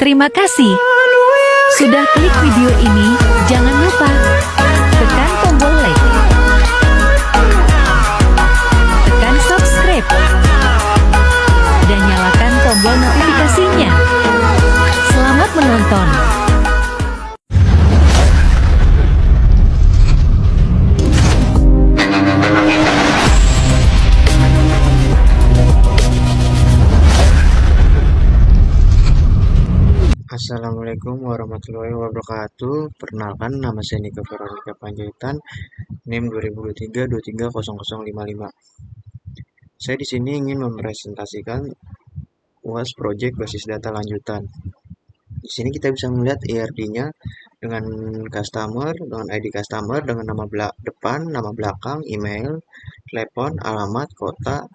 Terima kasih sudah klik video ini. Jangan lupa tekan tombol like, tekan subscribe, dan nyalakan tombol notifikasinya. Selamat menonton. Assalamualaikum warahmatullahi wabarakatuh. Perkenalkan, nama saya Nika Veronica Panjaitan, NIM 2023-230055. Saya di sini ingin mempresentasikan UAS Project basis data lanjutan. Di sini kita bisa melihat IRD-nya dengan customer, dengan ID customer, dengan nama depan, nama belakang, email, telepon, alamat, kota,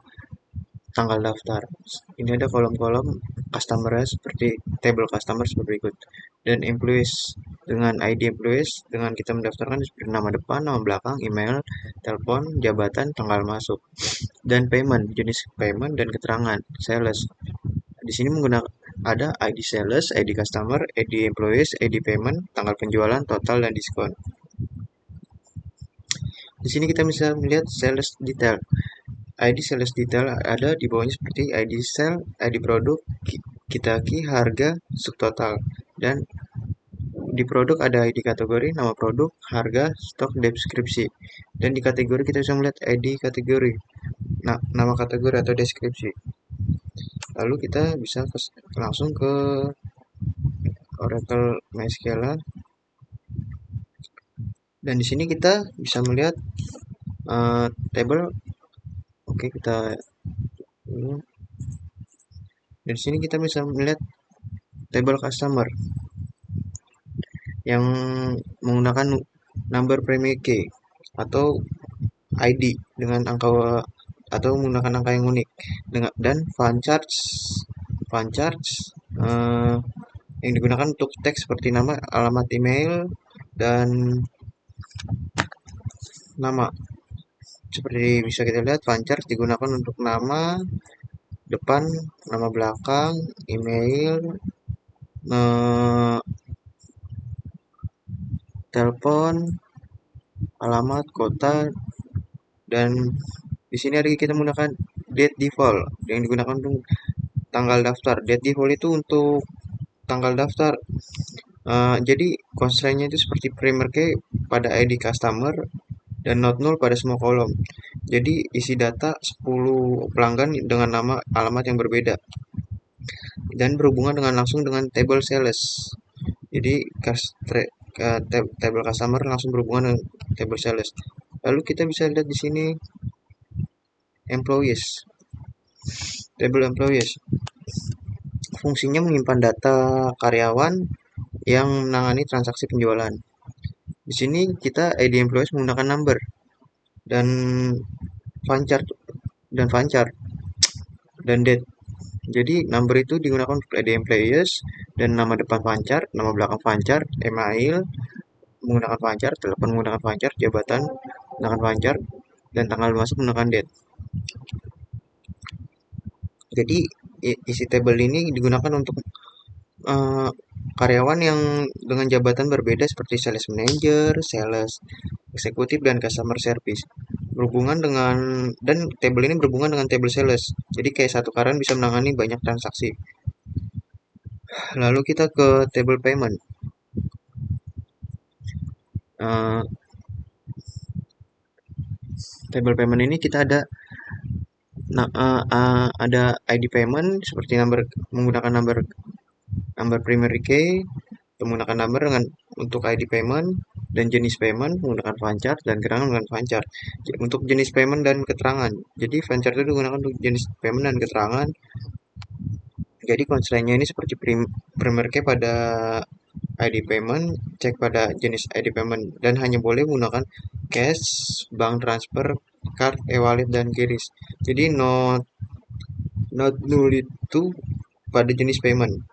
tanggal daftar. Ini ada kolom-kolom customer seperti table customer seperti berikut. Dan employees dengan ID employees dengan kita mendaftarkan seperti nama depan, nama belakang, email, telepon, jabatan, tanggal masuk. Dan payment, jenis payment dan keterangan sales. Di sini menggunakan ada ID sales, ID customer, ID employees, ID payment, tanggal penjualan, total dan diskon. Di sini kita bisa melihat sales detail. ID sales detail ada di bawahnya seperti ID sell, ID produk, kitaki, harga, subtotal. Dan di produk ada ID kategori, nama produk, harga, stok, deskripsi. Dan di kategori kita bisa melihat ID kategori, nah, nama kategori atau deskripsi. Lalu kita bisa langsung ke Oracle MySQL. Dan di sini kita bisa melihat table. Oke, kita dari sini kita bisa melihat table customer yang menggunakan number primary key atau ID dengan angka atau menggunakan angka yang unik, dan fund charge yang digunakan untuk teks seperti nama, alamat, email, dan nama. Seperti bisa kita lihat, fund charge digunakan untuk nama depan, nama belakang, email, telepon, alamat, kota, dan di sini ada kita menggunakan date default yang digunakan untuk tanggal daftar. Date default itu untuk tanggal daftar. Jadi constraint-nya itu seperti primary key pada ID customer dan not null pada semua kolom. Jadi isi data 10 pelanggan dengan nama alamat yang berbeda dan berhubungan dengan langsung dengan table sales. Jadi table customer langsung berhubungan dengan table sales. Lalu kita bisa lihat di sini employees. Table employees fungsinya menyimpan data karyawan yang menangani transaksi penjualan. Di sini kita ID employees menggunakan number dan fund chart dan date. Jadi number itu digunakan untuk ID employees dan nama depan fund chart, nama belakang fund chart, email menggunakan fund chart, telepon menggunakan fund chart, jabatan menggunakan fund chart, dan tanggal masuk menggunakan date. Jadi isi table ini digunakan untuk karyawan yang dengan jabatan berbeda seperti sales manager, sales eksekutif, dan customer service. Berhubungan dengan, dan table ini berhubungan dengan table sales. Jadi kayak satu karyawan bisa menangani banyak transaksi. Lalu kita ke table payment. Table payment ini kita ada ID payment seperti menggunakan number primary key, menggunakan number dengan untuk ID payment, dan jenis payment menggunakan fund chart, dan keterangan menggunakan fund chart. Untuk jenis payment dan keterangan, jadi fund chart itu digunakan untuk jenis payment dan keterangan. Jadi constraint-nya ini seperti primary key pada ID payment, cek pada jenis ID payment, dan hanya boleh menggunakan cash, bank transfer, card, e-wallet, dan QRIS. Jadi not null itu pada jenis payment.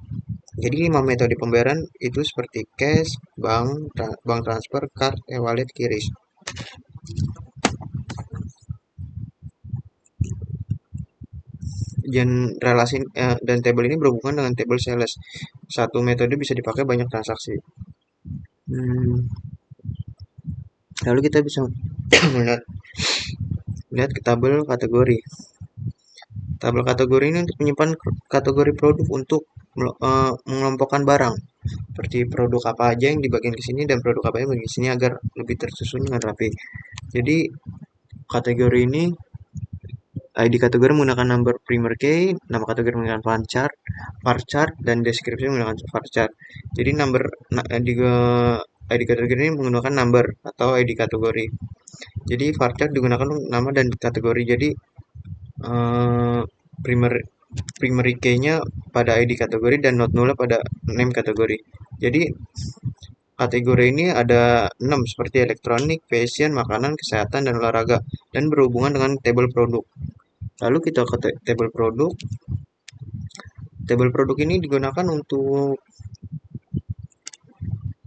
Jadi 5 metode pembayaran itu seperti cash, bank transfer, card, e-wallet, QRIS. Dan relasi dan table ini berhubungan dengan table sales. satu metode bisa dipakai banyak transaksi. Hmm, Lalu kita bisa melihat lihat ke tabel kategori. Tabel kategori ini untuk menyimpan kategori produk untuk mengelompokkan barang. Seperti produk apa aja yang dibagian ke sini dan produk apa yang bagian ke sini agar lebih tersusun dengan rapi. Jadi kategori ini ID kategori menggunakan number primer key, nama kategori menggunakan varchar, dan deskripsi menggunakan varchar. Jadi ID kategori ini menggunakan number atau ID kategori. Jadi varchar digunakan untuk nama dan kategori. Jadi eh, primer primary key-nya pada ID kategori dan not null pada name kategori. Jadi kategori ini ada 6 seperti elektronik, fashion, makanan, kesehatan, dan olahraga dan berhubungan dengan table produk. Lalu kita ke table produk. Table produk ini digunakan untuk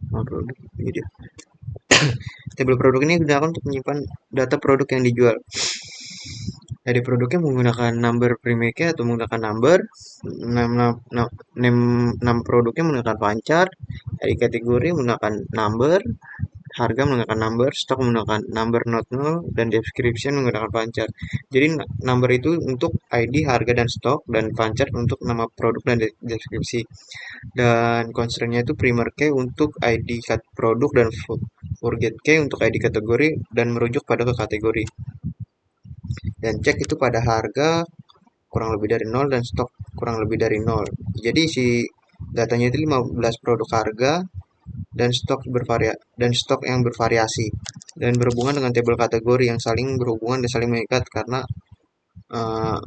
produk ini dia. Table produk ini digunakan untuk menyimpan data produk yang dijual. Jadi produknya menggunakan number primary key atau menggunakan number, name produknya menggunakan pancar, dari kategori menggunakan number, harga menggunakan number, stok menggunakan number not null, dan description menggunakan pancar. Jadi number itu untuk ID, harga, dan stok, dan pancar untuk nama produk dan deskripsi. Dan constraint-nya itu primer key untuk ID produk dan forget key untuk ID kategori dan merujuk pada ke kategori. Dan cek itu pada harga kurang lebih dari 0 dan stok kurang lebih dari 0. Jadi si datanya itu 15 produk harga dan stok yang bervariasi dan berhubungan dengan tabel kategori yang saling berhubungan dan saling mengikat karena uh,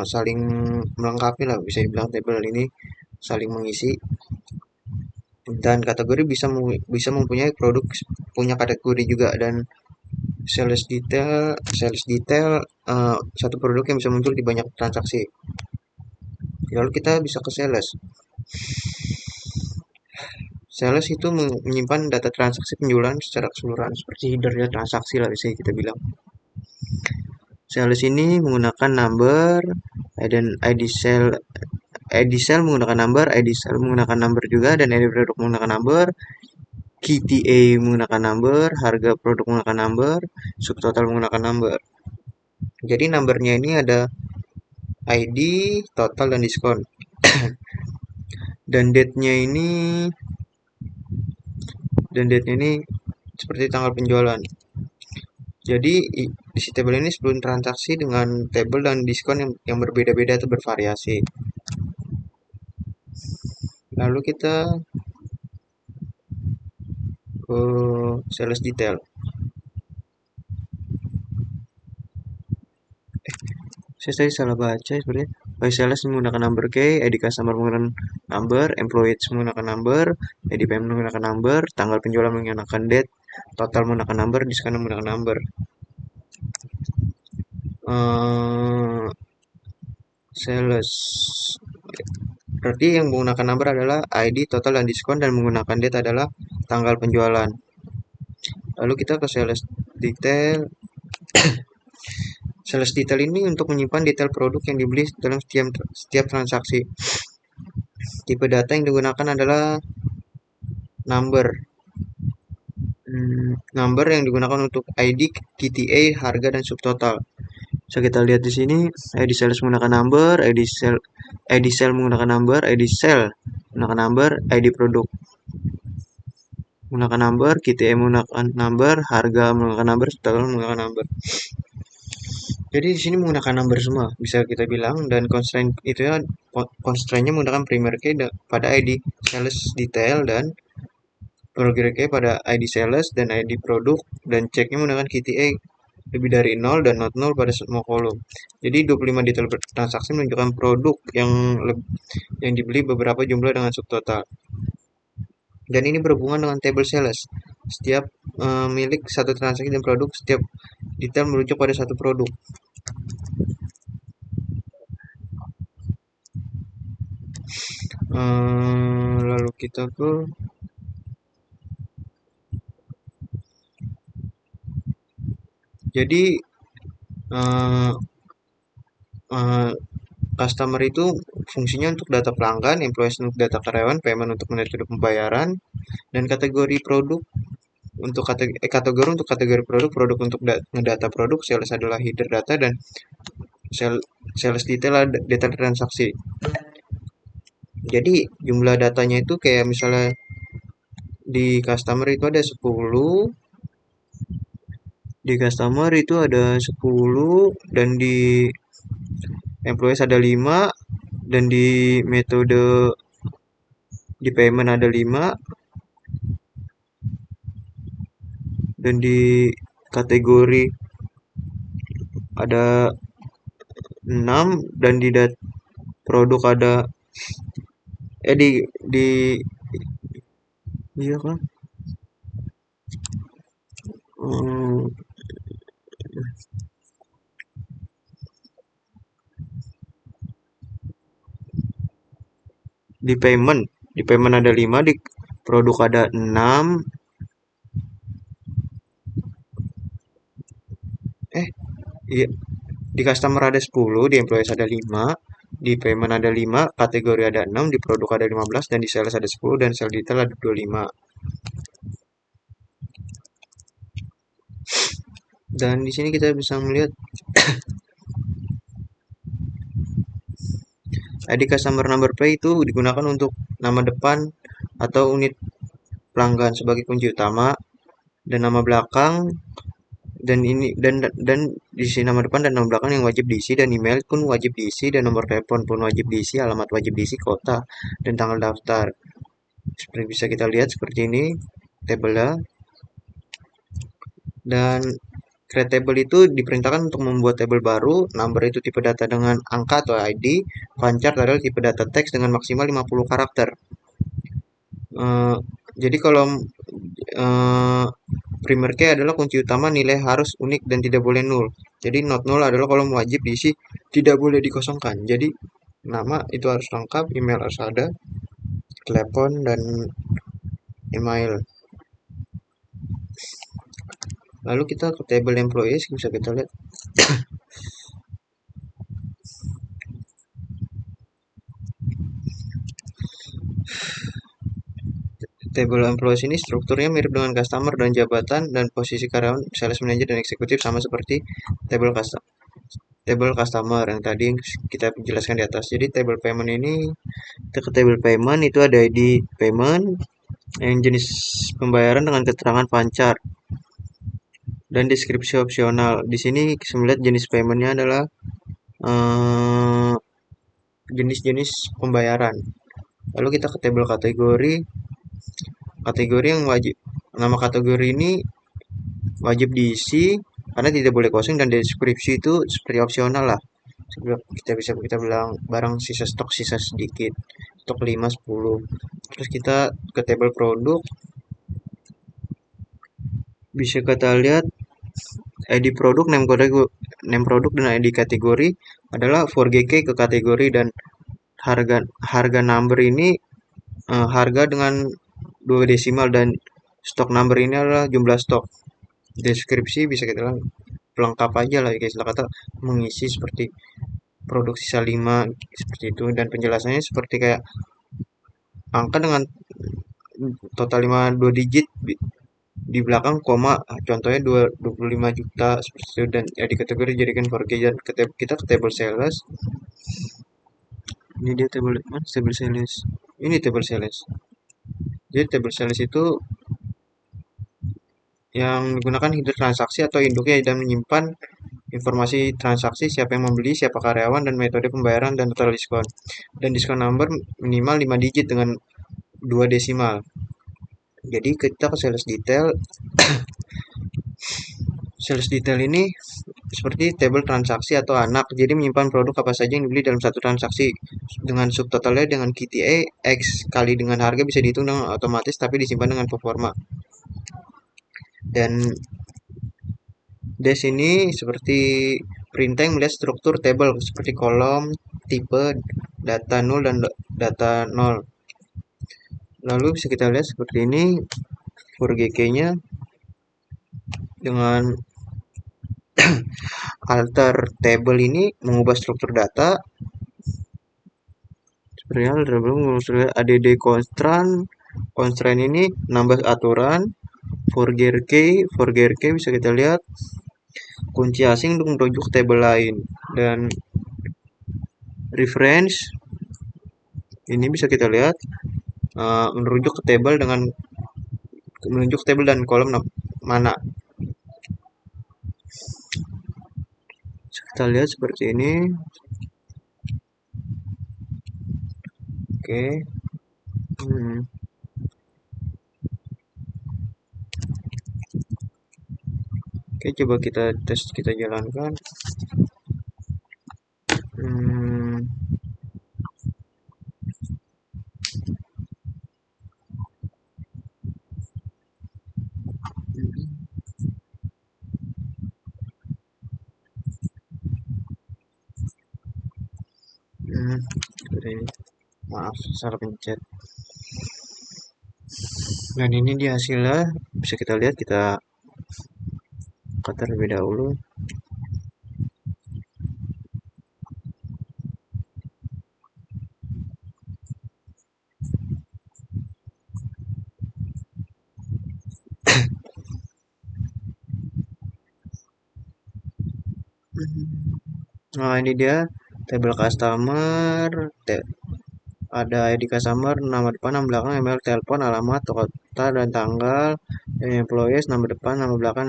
saling melengkapi lah, bisa dibilang tabel ini saling mengisi. Dan kategori bisa mempunyai produk punya kategori juga, dan sales detail satu produk yang bisa muncul di banyak transaksi. Lalu kita bisa ke sales. Sales itu menyimpan data transaksi penjualan secara keseluruhan seperti headernya transaksi lah, bisa kita bilang. Sales ini menggunakan number dan ID sell menggunakan number, ID sell menggunakan number juga, dan ID produk menggunakan number, KTA menggunakan number, harga produk menggunakan number, subtotal menggunakan number. Jadi numbernya ini ada ID, total, dan diskon. Dan date-nya ini seperti tanggal penjualan. Jadi isi tabel ini sebelum transaksi dengan tabel dan diskon yang berbeda-beda atau bervariasi. Lalu kita ke sales detail. Saya tadi salah baca sebenarnya. By sales menggunakan number key, ID customer menggunakan number, employee menggunakan number, ID PM menggunakan number, tanggal penjualan menggunakan date, total menggunakan number, diskon menggunakan number. Sales berarti yang menggunakan number adalah ID, total, dan diskon, dan menggunakan date adalah tanggal penjualan. Lalu kita ke sales detail. Sales detail ini untuk menyimpan detail produk yang dibeli dalam setiap transaksi. Tipe data yang digunakan adalah number. Number yang digunakan untuk ID, KTA, harga, dan subtotal. Bisa kita lihat di sini, ID sales menggunakan number, ID sell menggunakan number, ID sell menggunakan number, ID produk menggunakan number, KTA menggunakan number, harga menggunakan number, total menggunakan number. Jadi di sini menggunakan number semua, bisa kita bilang, dan constraint-nya menggunakan primer key pada ID sales detail dan progress key pada ID sales dan ID produk, dan ceknya menggunakan KTA lebih dari 0 dan not null pada semua kolom. Jadi 25 detail transaksi menunjukkan produk yang dibeli beberapa jumlah dengan subtotal. Dan ini berhubungan dengan table sales. Setiap milik satu transaksi dan produk, setiap detail merujuk pada satu produk. Lalu kita ke jadi customer itu fungsinya untuk data pelanggan, employees untuk data karyawan, payment untuk metode pembayaran, dan kategori produk untuk kategori untuk kategori produk, produk untuk ngedata produk, sales adalah header data, dan sales detail adalah data transaksi. Jadi jumlah datanya itu kayak misalnya di customer itu ada 10, di customer itu ada 10, dan di employees ada 5, dan di metode di payment ada 5, dan di kategori ada 6, dan di produk ada di iya kan. Hmm, di payment ada 5, di produk ada 6, iya, di customer ada 10, di employees ada 5, di payment ada 5, kategori ada 6, di produk ada 15, dan di sales ada 10, dan sales detail ada 25. Dan di sini kita bisa melihat ID customer number play itu digunakan untuk nama depan atau unit pelanggan sebagai kunci utama, dan nama belakang, dan ini dan diisi nama depan dan nama belakang yang wajib diisi, dan email pun wajib diisi, dan nomor telepon pun wajib diisi, alamat wajib diisi, kota, dan tanggal daftar. Seperti bisa kita lihat seperti ini tabelnya. Dan create table itu diperintahkan untuk membuat tabel baru. Number itu tipe data dengan angka atau ID. Panchart adalah tipe data teks dengan maksimal 50 karakter. Jadi kalau primer key adalah kunci utama, nilai harus unik dan tidak boleh null. Jadi not null adalah kolom wajib diisi, tidak boleh dikosongkan. Jadi nama itu harus lengkap, email harus ada, telepon, dan email. Lalu kita ke table employees, bisa kita lihat. Table employees ini strukturnya mirip dengan customer dan jabatan, dan posisi karyawan, sales manager, dan eksekutif sama seperti table customer yang tadi kita jelaskan di atas. Jadi table payment ini, kita ke table payment itu ada ID payment yang jenis pembayaran dengan keterangan pancar, dan deskripsi opsional. Di sini kita melihat jenis paymentnya adalah jenis-jenis pembayaran. Lalu kita ke table kategori. Kategori yang wajib, nama kategori ini wajib diisi karena tidak boleh kosong, dan deskripsi itu seperti opsional lah. Kita bilang barang sisa sedikit, stok 5 10. Terus kita ke table produk, bisa kita lihat ID produk, name produk, dan ID kategori adalah 4GK ke kategori, dan harga number ini harga dengan 2 desimal, dan stok number ini adalah jumlah stok. Deskripsi bisa kita bilang pelengkap aja lah, guys, kata mengisi seperti produk sisa 5 seperti itu, dan penjelasannya seperti kayak angka dengan total 2 digit di belakang koma, contohnya 25 juta seperti itu, dan ya di kategori jadikan for dan kita ke table sales. Ini dia table mana, table sales ini, table sales. Jadi table sales itu yang menggunakan header transaksi atau induknya, dan menyimpan informasi transaksi, siapa yang membeli, siapa karyawan, dan metode pembayaran, dan total diskon. Dan diskon number minimal 5 digit dengan 2 desimal. Jadi kita ke sales detail. Sales detail ini seperti table transaksi atau anak. Jadi menyimpan produk apa saja yang dibeli dalam satu transaksi dengan subtotalnya, dengan KTA X kali dengan harga bisa dihitung dengan otomatis, tapi disimpan dengan performa. Dan dash ini seperti perintah yang melihat struktur table seperti kolom, tipe, data 0 dan data 0. Lalu bisa kita lihat seperti ini for GK-nya dengan alter table ini mengubah struktur data, Real belum ADD constraint ini nambah aturan. For gear key bisa kita lihat kunci asing untuk merujuk ke tabel lain, dan reference ini bisa kita lihat merujuk ke tabel dan kolom mana. Bisa kita lihat seperti ini. Oke. Oke, coba kita tes, kita jalankan. Seperti ini. Maaf, salah pencet. Dan ini dia hasilnya, bisa kita lihat, kita terlebih dahulu. Nah, ini dia tabel customer, ada ID customer, nama depan, nama belakang, email, telepon, alamat, kota dan tanggal, dan employees, nama depan, nama belakang,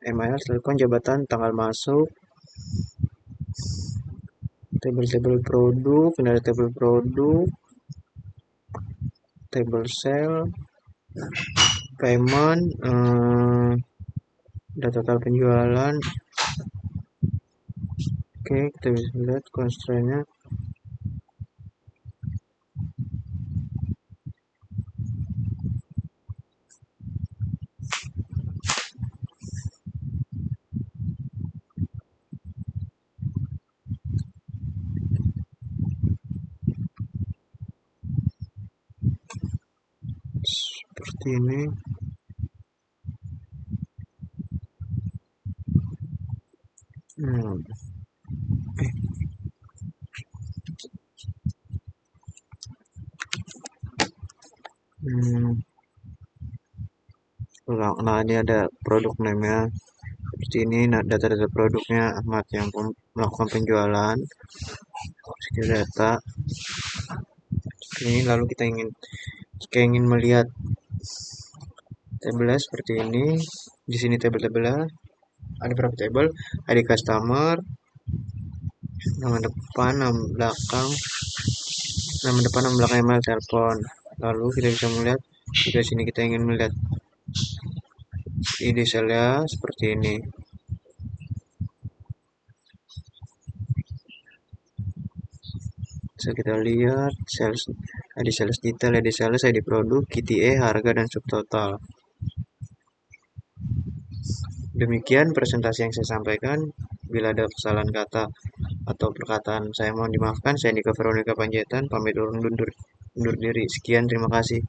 email, telepon, jabatan, tanggal masuk, tabel produk, ini ada tabel produk, tabel sale, payment, ada total penjualan. Oke, kita bisa lihat constraint-nya. Seperti ini. Nah, ini ada produk name-nya seperti ini. Nah, data-data produknya Ahmad yang melakukan penjualan. Kita data ini, lalu kita ingin melihat tabelnya seperti ini. Di sini tabel-tabelnya ada berapa tabel? ID customer, nama depan, nama belakang, email, telepon. Lalu kita bisa melihat di sini, kita ingin melihat ID sel-nya seperti ini. Bisa kita lihat ID sales detail, ID sales, ID produk, KTA, harga, dan subtotal. Demikian presentasi yang saya sampaikan. Bila ada kesalahan kata atau perkataan saya mohon dimaafkan. Saya Nika Veronica Panjaitan, pamit undur diri. Sekian, terima kasih.